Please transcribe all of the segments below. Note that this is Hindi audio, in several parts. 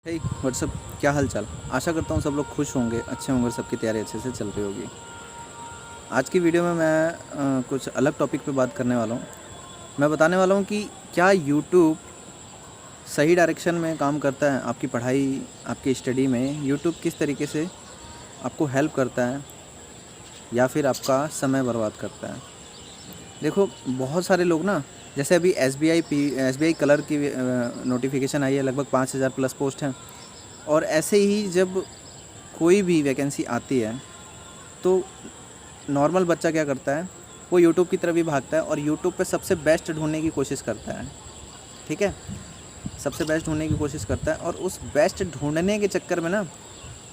हे व्हाट्सअप, क्या हाल चाल। आशा करता हूँ सब लोग खुश होंगे, अच्छे होंगे और सबकी तैयारी अच्छे से चल रही होगी। आज की वीडियो में मैं कुछ अलग टॉपिक पे बात करने वाला हूँ। मैं बताने वाला हूँ कि क्या यूट्यूब सही डायरेक्शन में काम करता है। आपकी पढ़ाई, आपकी स्टडी में यूट्यूब किस तरीके से आपको हेल्प करता है या फिर आपका समय बर्बाद करता है। देखो, बहुत सारे लोग ना, जैसे अभी एस बी आई कलर की नोटिफिकेशन आई है, लगभग 5,000 प्लस पोस्ट हैं। और ऐसे ही जब कोई भी वैकेंसी आती है तो नॉर्मल बच्चा क्या करता है, वो यूट्यूब की तरफ ही भागता है और यूट्यूब पे सबसे बेस्ट ढूंढने की कोशिश करता है। ठीक है, सबसे बेस्ट ढूंढने की कोशिश करता है और उस बेस्ट ढूंढने के चक्कर में ना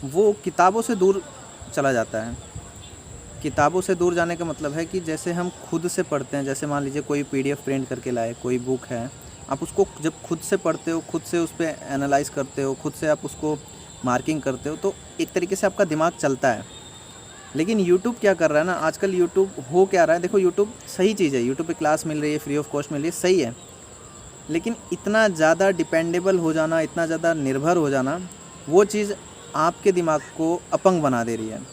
वो किताबों से दूर चला जाता है। किताबों से दूर जाने का मतलब है कि जैसे हम खुद से पढ़ते हैं, जैसे मान लीजिए कोई पीडीएफ प्रिंट करके लाए, कोई बुक है, आप उसको जब खुद से पढ़ते हो, खुद से उस पर एनालाइज करते हो, खुद से आप उसको मार्किंग करते हो, तो एक तरीके से आपका दिमाग चलता है। लेकिन यूट्यूब क्या कर रहा है ना, आजकल यूट्यूब हो क्या रहा है। देखो, यूट्यूब सही चीज़ है, यूट्यूब पे क्लास मिल रही है, फ्री ऑफ कॉस्ट मिल रही है, सही है। लेकिन इतना ज़्यादा डिपेंडेबल हो जाना, इतना ज़्यादा निर्भर हो जाना, वो चीज़ आपके दिमाग को अपंग बना दे रही है।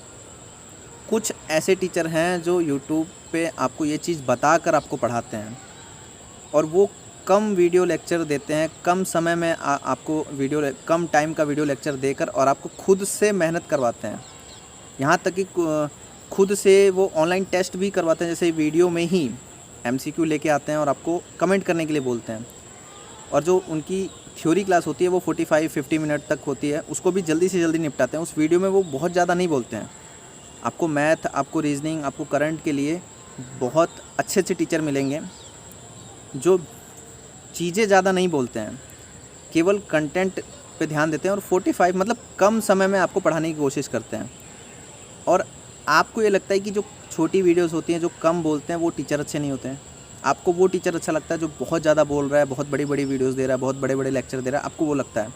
कुछ ऐसे टीचर हैं जो यूट्यूब पे आपको ये चीज़ बता कर आपको पढ़ाते हैं और वो कम वीडियो लेक्चर देते हैं, कम समय में आपको कम टाइम का वीडियो लेक्चर देकर और आपको खुद से मेहनत करवाते हैं। यहाँ तक कि खुद से वो ऑनलाइन टेस्ट भी करवाते हैं, जैसे वीडियो में ही एमसीक्यू लेके आते हैं और आपको कमेंट करने के लिए बोलते हैं। और जो उनकी थ्योरी क्लास होती है वो 45-50 मिनट तक होती है, उसको भी जल्दी से जल्दी निपटाते हैं। उस वीडियो में वो बहुत ज़्यादा नहीं बोलते हैं। आपको मैथ, आपको रीजनिंग, आपको करंट के लिए बहुत अच्छे अच्छे टीचर मिलेंगे जो चीज़ें ज़्यादा नहीं बोलते हैं, केवल कंटेंट पे ध्यान देते हैं और 45 मतलब कम समय में आपको पढ़ाने की कोशिश करते हैं। और आपको ये लगता है कि जो छोटी वीडियोस होती हैं, जो कम बोलते हैं, वो टीचर अच्छे नहीं होते हैं। आपको वो टीचर अच्छा लगता है जो बहुत ज़्यादा बोल रहा है, बहुत बड़ी बड़ी वीडियोस दे रहा है, बहुत बड़े बड़े लेक्चर दे रहा है, आपको वो लगता है।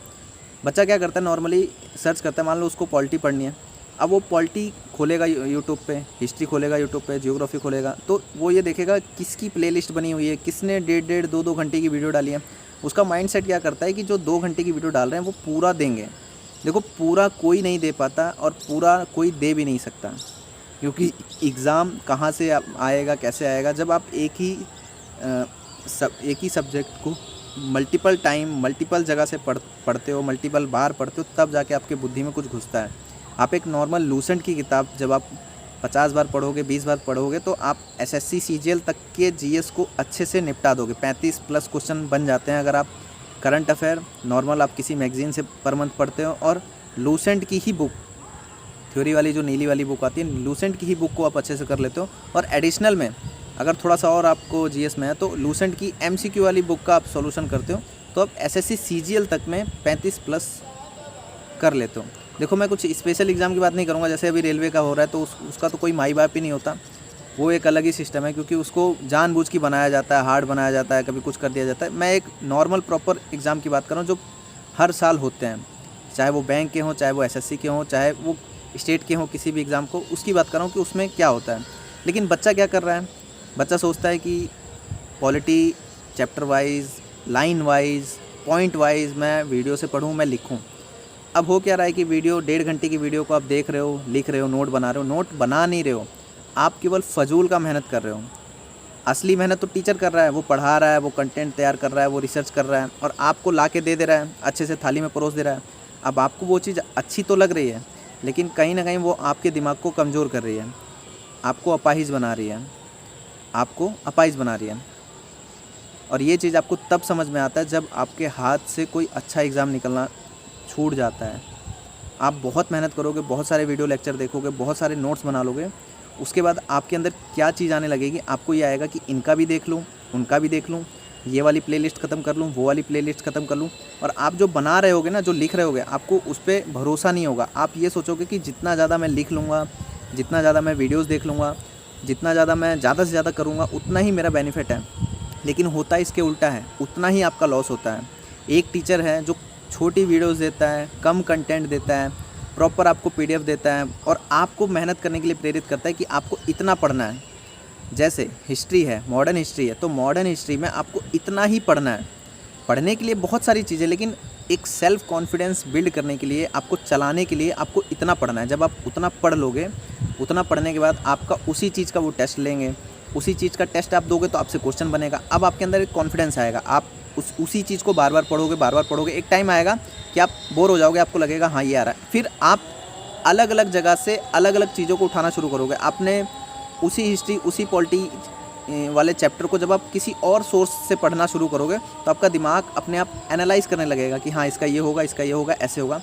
बच्चा क्या करता है, नॉर्मली सर्च करता है, मान लो उसको पॉलिटी पढ़नी है, अब वो पॉलिटी खोलेगा यूट्यूब पे, हिस्ट्री खोलेगा यूट्यूब पे, जियोग्राफी खोलेगा, तो वो ये देखेगा किसकी प्लेलिस्ट बनी हुई है, किसने 1.5-2 घंटे की वीडियो डाली है। उसका माइंडसेट क्या करता है कि जो 2 घंटे की वीडियो डाल रहे हैं वो पूरा देंगे। देखो, पूरा कोई नहीं दे पाता और पूरा कोई दे भी नहीं सकता, क्योंकि एग्ज़ाम कहाँ से आएगा, कैसे आएगा, जब आप एक ही सब्जेक्ट को मल्टीपल टाइम, मल्टीपल जगह से पढ़ते हो, मल्टीपल बार पढ़ते हो, तब जाके आपके बुद्धि में कुछ घुसता है। आप एक नॉर्मल लूसेंट की किताब जब आप 50 बार पढ़ोगे, 20 बार पढ़ोगे, तो आप एसएससी सीजीएल तक के जीएस को अच्छे से निपटा दोगे। 35 प्लस क्वेश्चन बन जाते हैं अगर आप करंट अफेयर नॉर्मल आप किसी मैगजीन से पर मंथ पढ़ते हो और लूसेंट की ही बुक, थ्योरी वाली जो नीली वाली बुक आती है, लूसेंट की ही बुक को आप अच्छे से कर लेते हो। और एडिशनल में अगर थोड़ा सा और आपको जीएस में है तो लूसेंट की एमसीक्यू वाली बुक का आप सॉल्यूशन करते हो, तो आप एसएससी सीजीएल तक में 35 प्लस कर लेते हो। देखो, मैं कुछ स्पेशल एग्ज़ाम की बात नहीं करूँगा, जैसे अभी रेलवे का हो रहा है, तो उसका तो कोई माई बाप ही नहीं होता, वो एक अलग ही सिस्टम है, क्योंकि उसको जानबूझ के बनाया जाता है, हार्ड बनाया जाता है, कभी कुछ कर दिया जाता है। मैं एक नॉर्मल प्रॉपर एग्ज़ाम की बात कर रहा हूँ जो हर साल होते हैं, चाहे वो बैंक के हों, चाहे वो एसएससी के हों, चाहे वो स्टेट के हों, किसी भी एग्ज़ाम को, उसकी बात कर रहा हूँ कि उसमें क्या होता है। लेकिन बच्चा क्या कर रहा है, बच्चा सोचता है कि polity chapter wise, line wise, point wise मैं वीडियो से पढ़ूँ, मैं लिखूँ। अब हो क्या रहा है कि वीडियो 1.5 घंटे की वीडियो को आप देख रहे हो, लिख रहे हो, नोट बना रहे हो, नोट बना नहीं रहे हो, आप केवल फजूल का मेहनत कर रहे हो। असली मेहनत तो टीचर कर रहा है, वो पढ़ा रहा है, वो कंटेंट तैयार कर रहा है, वो रिसर्च कर रहा है और आपको ला के दे रहा है, अच्छे से थाली में परोस दे रहा है। अब आपको वो चीज़ अच्छी तो लग रही है, लेकिन कहीं ना कहीं वो आपके दिमाग को कमज़ोर कर रही है, आपको अपाहिज बना रही है, आपको अपाहिज बना रही है। और ये चीज़ आपको तब समझ में आता है जब आपके हाथ से कोई अच्छा एग्ज़ाम निकलना छूट जाता है। आप बहुत मेहनत करोगे, बहुत सारे वीडियो लेक्चर देखोगे, बहुत सारे नोट्स बना लोगे, उसके बाद आपके अंदर क्या चीज़ आने लगेगी, आपको ये आएगा कि इनका भी देख लूँ, उनका भी देख लूँ, ये वाली प्लेलिस्ट ख़त्म कर लूँ, वो वाली प्लेलिस्ट ख़त्म कर लूँ। और आप जो बना रहे होगे ना, जो लिख रहे होगे, आपको उस पर भरोसा नहीं होगा। आप ये सोचोगे कि जितना ज़्यादा मैं लिख लूँगा, जितना ज़्यादा मैं वीडियोज़ देख लूँगा, जितना ज़्यादा मैं ज़्यादा से ज़्यादा करूँगा, उतना ही मेरा बेनिफिट है। लेकिन होता इसके उल्टा है, उतना ही आपका लॉस होता है। एक टीचर है जो छोटी वीडियोज़ देता है, कम कंटेंट देता है, प्रॉपर आपको पीडीएफ देता है और आपको मेहनत करने के लिए प्रेरित करता है कि आपको इतना पढ़ना है। जैसे हिस्ट्री है, मॉडर्न हिस्ट्री है, तो मॉडर्न हिस्ट्री में आपको इतना ही पढ़ना है। पढ़ने के लिए बहुत सारी चीज़ें, लेकिन एक सेल्फ कॉन्फिडेंस बिल्ड करने के लिए, आपको चलाने के लिए आपको इतना पढ़ना है। जब आप उतना पढ़ लोगे, उतना पढ़ने के बाद आपका उसी चीज़ का वो टेस्ट लेंगे, उसी चीज़ का टेस्ट आप दोगे तो आपसे क्वेश्चन बनेगा। अब आपके अंदर एक कॉन्फिडेंस आएगा, आप उसी चीज़ को बार बार पढ़ोगे। एक टाइम आएगा कि आप बोर हो जाओगे, आपको लगेगा हाँ ये आ रहा है। फिर आप अलग अलग जगह से अलग अलग चीज़ों को उठाना शुरू करोगे। आपने उसी हिस्ट्री, उसी पॉलिटी वाले चैप्टर को जब आप किसी और सोर्स से पढ़ना शुरू करोगे तो आपका दिमाग अपने आप एनालाइज करने लगेगा कि हाँ इसका ये होगा, इसका ये होगा, ऐसे होगा।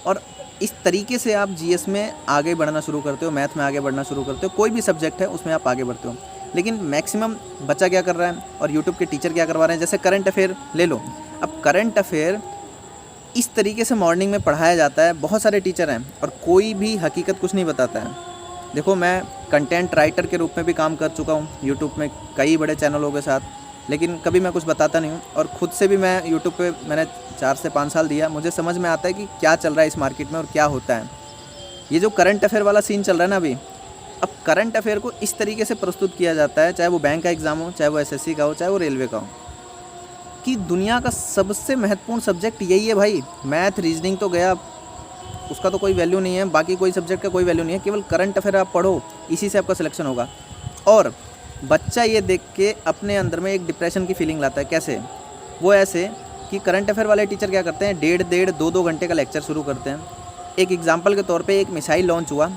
और इस तरीके से आप जीएस में आगे बढ़ना शुरू करते हो, मैथ में आगे बढ़ना शुरू करते हो, कोई भी सब्जेक्ट है उसमें आप आगे बढ़ते हो। लेकिन मैक्सिमम बच्चा क्या कर रहा है और यूट्यूब के टीचर क्या करवा रहे हैं, जैसे करंट अफेयर ले लो। अब करंट अफेयर इस तरीके से मॉर्निंग में पढ़ाया जाता है, बहुत सारे टीचर हैं और कोई भी हकीकत कुछ नहीं बताता है। देखो, मैं कंटेंट राइटर के रूप में भी काम कर चुका हूँ यूट्यूब में कई बड़े चैनलों के साथ, लेकिन कभी मैं कुछ बताता नहीं हूँ। और ख़ुद से भी मैं यूट्यूब पे मैंने 4 से 5 साल दिया, मुझे समझ में आता है कि क्या चल रहा है इस मार्केट में और क्या होता है। ये जो करंट अफेयर वाला सीन चल रहा है ना अभी, अब करंट अफेयर को इस तरीके से प्रस्तुत किया जाता है, चाहे वो बैंक का एग्ज़ाम हो, चाहे वो एसएससी का हो, चाहे वो रेलवे का हो, कि दुनिया का सबसे महत्वपूर्ण सब्जेक्ट यही है भाई। मैथ रीजनिंग तो गया, उसका तो कोई वैल्यू नहीं है, बाकी कोई सब्जेक्ट का कोई वैल्यू नहीं है, केवल करंट अफेयर आप पढ़ो, इसी से आपका सिलेक्शन होगा। और बच्चा ये देख के अपने अंदर में एक डिप्रेशन की फीलिंग लाता है। कैसे? वो ऐसे कि करंट अफेयर वाले टीचर क्या करते हैं, 1.5 2 घंटे का लेक्चर शुरू करते हैं। एक एग्जाम्पल के तौर पे एक मिसाइल लॉन्च हुआ,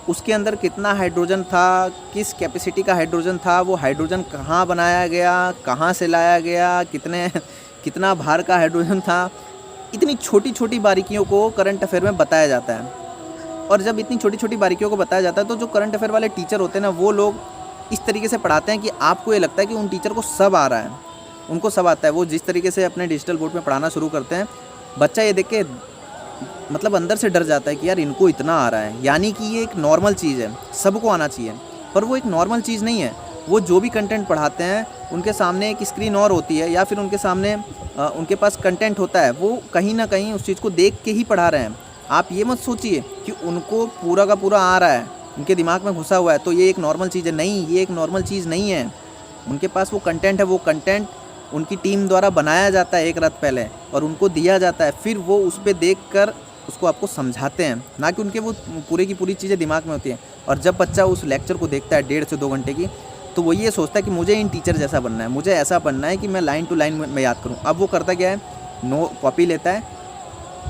उसके अंदर कितना हाइड्रोजन था, किस कैपेसिटी का हाइड्रोजन था, वो हाइड्रोजन कहाँ बनाया गया, कहाँ से लाया गया, कितना भार का हाइड्रोजन था, इतनी छोटी छोटी बारीकियों को करंट अफेयर में बताया जाता है। और जब इतनी छोटी छोटी बारीकियों को बताया जाता है तो जो करंट अफेयर वाले टीचर होते हैं ना, वो लोग इस तरीके से पढ़ाते हैं कि आपको ये लगता है कि उन टीचर को सब आ रहा है, उनको सब आता है। वो जिस तरीके से अपने डिजिटल बोर्ड में पढ़ाना शुरू करते हैं, बच्चा ये देख के मतलब अंदर से डर जाता है कि यार इनको इतना आ रहा है, यानी कि ये एक नॉर्मल चीज़ है, सबको आना चाहिए। पर वो एक नॉर्मल चीज़ नहीं है। वो जो भी कंटेंट पढ़ाते हैं, उनके सामने एक स्क्रीन और होती है या फिर उनके सामने उनके पास कंटेंट होता है, वो कहीं ना कहीं उस चीज़ को देख के ही पढ़ा रहे हैं। आप ये मत सोचिए कि उनको पूरा का पूरा आ रहा है, उनके दिमाग में घुसा हुआ है तो ये एक नॉर्मल चीज़ है। नहीं, ये एक नॉर्मल चीज़ नहीं है। उनके पास वो कंटेंट है, वो कंटेंट उनकी टीम द्वारा बनाया जाता है एक रात पहले और उनको दिया जाता है, फिर वो उस पर देख कर उसको आपको समझाते हैं, ना कि उनके वो पूरी की पूरी चीज़ें दिमाग में होती हैं। और जब बच्चा उस लेक्चर को देखता है 1.5 से 2 घंटे की, तो वो ये सोचता है कि मुझे इन टीचर जैसा बनना है, मुझे ऐसा बनना है कि मैं लाइन टू लाइन में याद करूं। अब वो करता क्या है, कॉपी लेता है,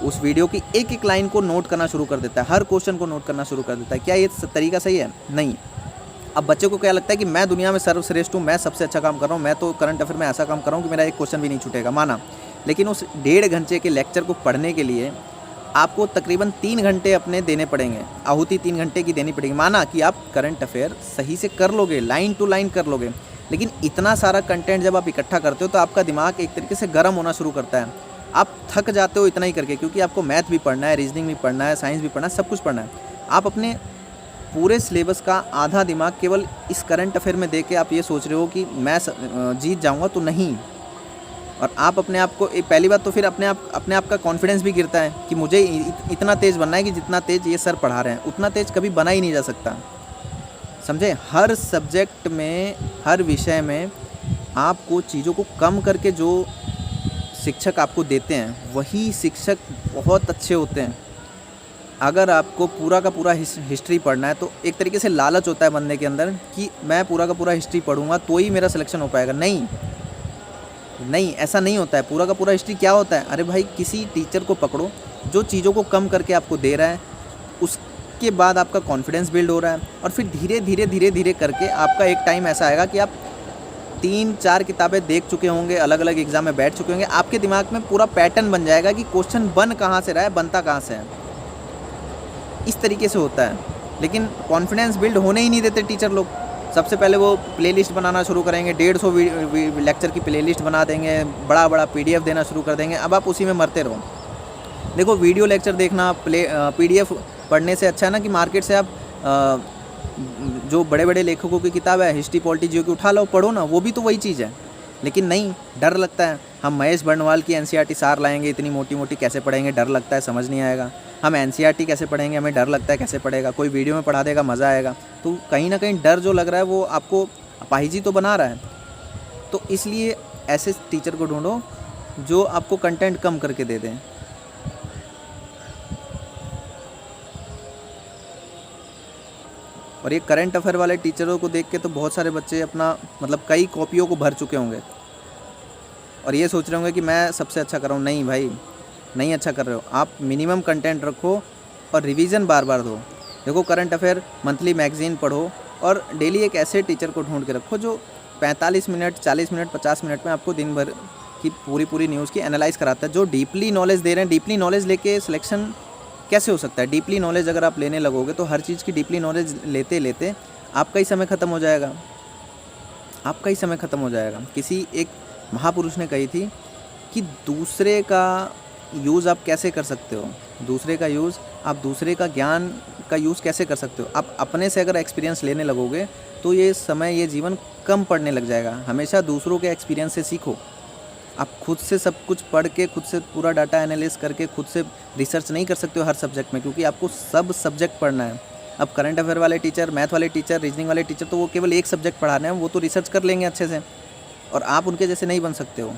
उस वीडियो की एक एक लाइन को नोट करना शुरू कर देता है, हर क्वेश्चन को नोट करना शुरू कर देता है। क्या ये तरीका सही है? नहीं। अब बच्चे को क्या लगता है कि मैं दुनिया में सर्वश्रेष्ठ हूँ, मैं सबसे अच्छा काम कर रहा हूँ, मैं तो करंट अफेयर में ऐसा काम कर रहा हूँ कि मेरा एक क्वेश्चन भी नहीं छूटेगा, माना। लेकिन उस 1.5 घंटे के लेक्चर को पढ़ने के लिए आपको तकरीबन 3 घंटे अपने देने पड़ेंगे, आहुति 3 घंटे की देनी पड़ेगी। माना कि आप करंट अफेयर सही से कर लोगे, लाइन टू लाइन कर लोगे, लेकिन इतना सारा कंटेंट जब आप इकट्ठा करते हो तो आपका दिमाग एक तरीके से गर्म होना शुरू करता है। आप थक जाते हो इतना ही करके, क्योंकि आपको मैथ भी पढ़ना है, रीजनिंग भी पढ़ना है, साइंस भी पढ़ना है, सब कुछ पढ़ना है। आप अपने पूरे सिलेबस का आधा दिमाग केवल इस करंट अफेयर में दे के आप ये सोच रहे हो कि मैं जीत जाऊँगा, तो नहीं। और आप अपने आप को, पहली बात तो फिर अपने आप का कॉन्फिडेंस भी गिरता है कि मुझे इतना तेज़ बनना है कि जितना तेज़ ये सर पढ़ा रहे हैं उतना तेज़ कभी बना ही नहीं जा सकता। समझे? हर सब्जेक्ट में, हर विषय में आपको चीज़ों को कम करके जो शिक्षक आपको देते हैं वही शिक्षक बहुत अच्छे होते हैं। अगर आपको पूरा का पूरा हिस्ट्री पढ़ना है तो एक तरीके से लालच होता है बंदे के अंदर कि मैं पूरा का पूरा हिस्ट्री पढ़ूंगा तो ही मेरा सिलेक्शन हो पाएगा। नहीं, ऐसा नहीं होता है। पूरा का पूरा हिस्ट्री क्या होता है? अरे भाई, किसी टीचर को पकड़ो जो चीज़ों को कम करके आपको दे रहा है, उसके बाद आपका कॉन्फिडेंस बिल्ड हो रहा है और फिर धीरे धीरे करके आपका एक टाइम ऐसा आएगा कि आप 3-4 किताबें देख चुके होंगे, अलग अलग एग्जाम में बैठ चुके होंगे, आपके दिमाग में पूरा पैटर्न बन जाएगा कि क्वेश्चन बन कहाँ से रहा है, बनता कहाँ से है। इस तरीके से होता है। लेकिन कॉन्फिडेंस बिल्ड होने ही नहीं देते टीचर लोग। सबसे पहले वो प्लेलिस्ट बनाना शुरू करेंगे, 150 लेक्चर की प्लेलिस्ट बना देंगे, बड़ा PDF देना शुरू कर देंगे। अब आप उसी में मरते रहो। देखो, वीडियो लेक्चर देखना PDF पढ़ने से अच्छा है ना कि मार्केट से आप जो बड़े बड़े लेखकों की किताब है, हिस्ट्री पॉलिटी जियो की उठा लो, पढ़ो ना, वो भी तो वही चीज़ है। लेकिन नहीं, डर लगता है। हम महेश बर्णवाल की NCERT सार लाएंगे, इतनी मोटी मोटी कैसे पढ़ेंगे, डर लगता है, समझ नहीं आएगा। हम NCERT कैसे पढ़ेंगे, हमें डर लगता है कैसे पढ़ेगा, कोई वीडियो में पढ़ा देगा, मज़ा आएगा। तो कहीं ना कहीं डर जो लग रहा है वो आपको अपाहिजी तो बना रहा है। तो इसलिए ऐसे टीचर को ढूंढो जो आपको कंटेंट कम करके दे दें। और ये करंट अफेयर वाले टीचरों को देख के तो बहुत सारे बच्चे अपना मतलब कई कॉपियों को भर चुके होंगे और ये सोच रहे होंगे कि मैं सबसे अच्छा कर रहा हूँ। नहीं भाई, नहीं अच्छा कर रहे हो। आप मिनिमम कंटेंट रखो और रिवीजन बार बार दो। देखो, करंट अफेयर मंथली मैगजीन पढ़ो और डेली एक ऐसे टीचर को ढूंढ के रखो जो 45 मिनट, 40 मिनट, 50 मिनट में आपको दिन भर की पूरी न्यूज़ की एनालाइज कराता है, जो डीपली नॉलेज दे रहे हैं। डीपली नॉलेज लेके सिलेक्शन कैसे हो सकता है? डीपली नॉलेज अगर आप लेने लगोगे तो हर चीज़ की डीपली नॉलेज लेते लेते आपका ही समय ख़त्म हो जाएगा, आपका ही समय ख़त्म हो जाएगा। किसी एक महापुरुष ने कही थी कि दूसरे का यूज़ आप कैसे कर सकते हो, दूसरे का यूज़, आप दूसरे का ज्ञान का यूज़ कैसे कर सकते हो? आप अपने से अगर एक्सपीरियंस लेने लगोगे तो ये समय, ये जीवन कम पड़ने लग जाएगा। हमेशा दूसरों के एक्सपीरियंस से सीखो। आप खुद से सब कुछ पढ़ के, खुद से पूरा डाटा एनालिसिस करके, खुद से रिसर्च नहीं कर सकते हो हर सब्जेक्ट में, क्योंकि आपको सब सब्जेक्ट पढ़ना है। अब करंट अफेयर वाले टीचर, मैथ वाले टीचर, रीजनिंग वाले टीचर तो वो केवल एक सब्जेक्ट पढ़ा रहे हैं, वो तो रिसर्च कर लेंगे अच्छे से और आप उनके जैसे नहीं बन सकते हो।